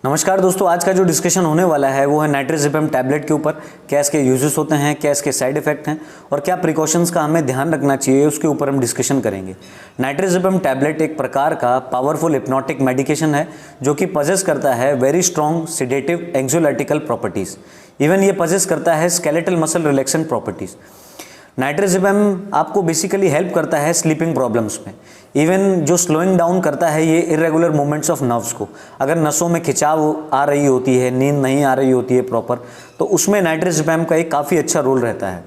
नमस्कार दोस्तों, आज का जो डिस्कशन होने वाला है वो है नाइट्रोज़ेपम टैबलेट के ऊपर। क्या इसके यूजेस होते हैं, क्या इसके साइड इफ़ेक्ट हैं और क्या प्रिकॉशंस का हमें ध्यान रखना चाहिए, उसके ऊपर हम डिस्कशन करेंगे। नाइट्रोज़ेपम टैबलेट एक प्रकार का पावरफुल हिप्नोटिक मेडिकेशन है जो कि पजेस करता है very strong sedative anxiolytical properties. Even ये पजेस करता है skeletal muscle relaxant properties. Nitrazepam आपको बेसिकली हेल्प करता है स्लीपिंग प्रॉब्लम्स में। इवन जो स्लोइंग डाउन करता है ये इरेगुलर मूवमेंट्स ऑफ नर्व्स को। अगर नसों में खिंचाव आ रही होती है, नींद नहीं आ रही होती है प्रॉपर, तो उसमें नाइट्रोज़ेपम का एक काफ़ी अच्छा रोल रहता है।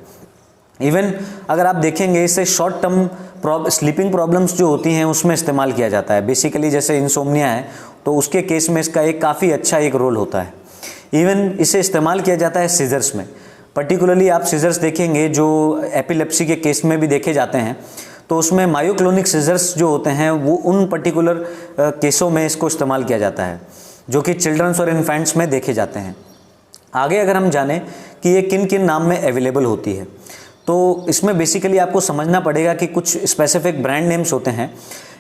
इवन अगर आप देखेंगे इसे शॉर्ट टर्म स्लीपिंग प्रॉब्लम्स जो होती हैं उसमें इस्तेमाल किया जाता है। बेसिकली जैसे इंसोम्निया है तो उसके केस में इसका एक काफ़ी अच्छा एक रोल होता है। इवन इसे इस्तेमाल किया जाता है सीजर्स में। पर्टिकुलरली आप सीजर्स देखेंगे जो एपिलेप्सी के केस में भी देखे जाते हैं, तो उसमें मायोक्लोनिक सीजर्स जो होते हैं वो उन पर्टिकुलर केसों में इसको इस्तेमाल किया जाता है जो कि चिल्ड्रंस और इन्फेंट्स में देखे जाते हैं। आगे अगर हम जानें कि ये किन किन नाम में अवेलेबल होती है, तो इसमें बेसिकली आपको समझना पड़ेगा कि कुछ स्पेसिफिक ब्रांड नेम्स होते हैं।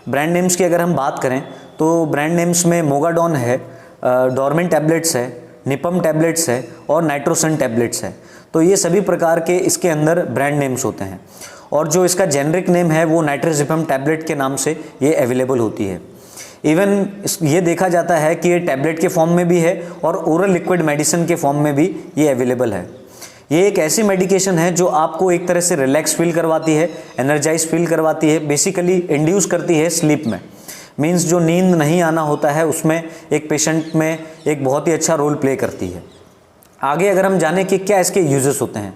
ब्रांड नेम्स की अगर हम बात करें तो ब्रांड नेम्स में मोगाडॉन है, डॉर्मेन टैबलेट्स है, निपम टैबलेट्स है और नाइट्रोसन टैबलेट्स है। तो ये सभी प्रकार के इसके अंदर ब्रांड नेम्स होते हैं और जो इसका जेनरिक नेम है वो नाइट्रोज़ेपम टैबलेट के नाम से ये अवेलेबल होती है। इवन ये देखा जाता है कि ये टैबलेट के फॉर्म में भी है और ओरल लिक्विड मेडिसिन के फॉर्म में भी ये अवेलेबल है। ये एक ऐसी मेडिकेशन है जो आपको एक तरह से रिलैक्स फील करवाती है, एनर्जाइज फील करवाती है, बेसिकली इंड्यूस करती है स्लीप में। मीन्स जो नींद नहीं आना होता है उसमें एक पेशेंट में एक बहुत ही अच्छा रोल प्ले करती है। आगे अगर हम जानें कि क्या इसके यूजेस होते हैं,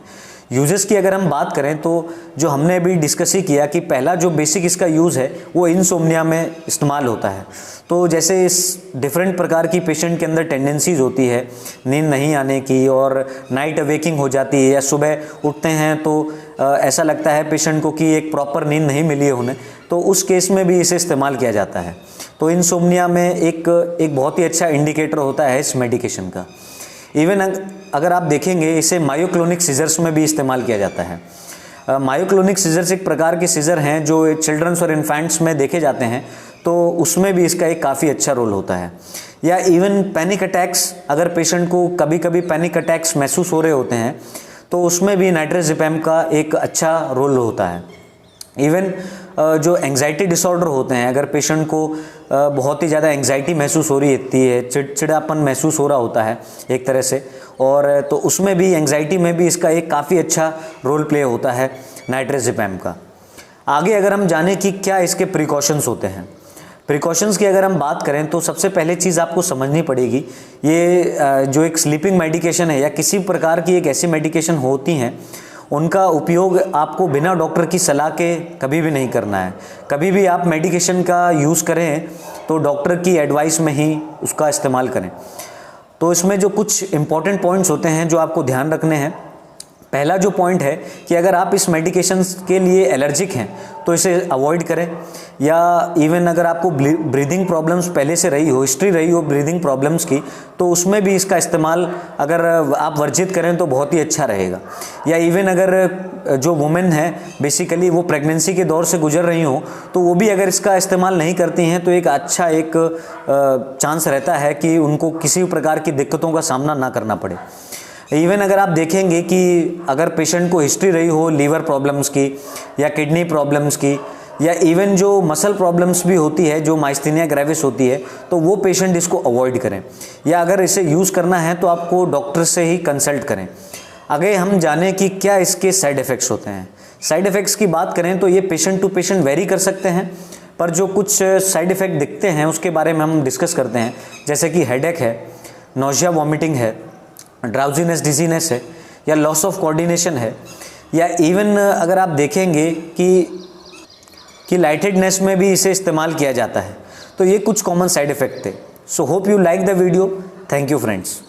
यूजेस की अगर हम बात करें तो जो हमने अभी डिस्कस ही किया कि पहला जो बेसिक इसका यूज़ है वो इंसोम्निया में इस्तेमाल होता है। तो जैसे इस डिफरेंट प्रकार की पेशेंट के अंदर टेंडेंसीज़ होती है नींद नहीं आने की और नाइट अवेकिंग हो जाती है या सुबह उठते हैं तो ऐसा लगता है पेशेंट को कि एक प्रॉपर नींद नहीं मिली है उन्हें, तो उस केस में भी इसे इस्तेमाल किया जाता है। तो इंसोम्निया में एक बहुत ही अच्छा इंडिकेटर होता है इस मेडिकेशन का। इवन अगर आप देखेंगे इसे मायोक्लोनिक सीजर्स में भी इस्तेमाल किया जाता है। मायोक्लोनिक सीजर्स एक प्रकार के सीजर हैं जो चिल्ड्रंस और इन्फेंट्स में देखे जाते हैं, तो उसमें भी इसका एक काफ़ी अच्छा रोल होता है। या इवन पैनिक अटैक्स, अगर पेशेंट को कभी कभी पैनिक अटैक्स महसूस हो रहे होते हैं तो उसमें भी नाइट्रोज़ेपम का एक अच्छा रोल होता है। इवन जो एंग्जाइटी डिसऑर्डर होते हैं, अगर पेशेंट को बहुत ही ज़्यादा एंग्जाइटी महसूस हो रही होती है, चिड़चिड़ापन महसूस हो रहा होता है एक तरह से, और तो उसमें भी एंग्जाइटी में भी इसका एक काफ़ी अच्छा रोल प्ले होता है नाइट्रोज़ेपम का। आगे अगर हम जानें कि क्या इसके प्रिकॉशंस होते हैं, प्रिकॉशंस की अगर हम बात करें तो सबसे पहले चीज़ आपको समझनी पड़ेगी, ये जो एक स्लीपिंग मेडिकेशन है या किसी प्रकार की एक ऐसी मेडिकेशन होती हैं उनका उपयोग आपको बिना डॉक्टर की सलाह के कभी भी नहीं करना है। कभी भी आप मेडिकेशन का यूज़ करें तो डॉक्टर की एडवाइस में ही उसका इस्तेमाल करें। तो इसमें जो कुछ इंपॉर्टेंट पॉइंट्स होते हैं जो आपको ध्यान रखने हैं, पहला जो पॉइंट है कि अगर आप इस मेडिकेशन के लिए एलर्जिक हैं तो इसे अवॉइड करें। या इवन अगर आपको ब्रीदिंग प्रॉब्लम्स पहले से रही हो, हिस्ट्री रही हो ब्रीदिंग प्रॉब्लम्स की, तो उसमें भी इसका इस्तेमाल अगर आप वर्जित करें तो बहुत ही अच्छा रहेगा। या इवन अगर जो वुमेन है बेसिकली वो प्रेगनेंसी के दौर से गुजर रही हो तो वो भी अगर इसका इस्तेमाल नहीं करती हैं तो एक अच्छा एक चांस रहता है कि उनको किसी प्रकार की दिक्कतों का सामना ना करना पड़े। इवन अगर आप देखेंगे कि अगर पेशेंट को हिस्ट्री रही हो लीवर प्रॉब्लम्स की या किडनी प्रॉब्लम्स की या इवन जो मसल प्रॉब्लम्स भी होती है, जो माइस्थीनिया ग्रेविस होती है, तो वो पेशेंट इसको अवॉइड करें। या अगर इसे यूज़ करना है तो आपको डॉक्टर से ही कंसल्ट करें। आगे हम जानें कि क्या इसके साइड इफ़ेक्ट्स होते हैं। साइड इफ़ेक्ट्स की बात करें तो ये पेशेंट टू पेशेंट वेरी कर सकते हैं, पर जो कुछ साइड इफ़ेक्ट दिखते हैं उसके बारे में हम डिस्कस करते हैं। जैसे कि हेडेक है, नोजिया वॉमिटिंग है, ड्राउजीनेस डिजीनेस है, या लॉस ऑफ कोऑर्डिनेशन है, या इवन अगर आप देखेंगे कि लाइटेडनेस में भी इसे इस्तेमाल किया जाता है। तो ये कुछ कॉमन साइड इफ़ेक्ट थे। So hope you like the video. Thank you friends.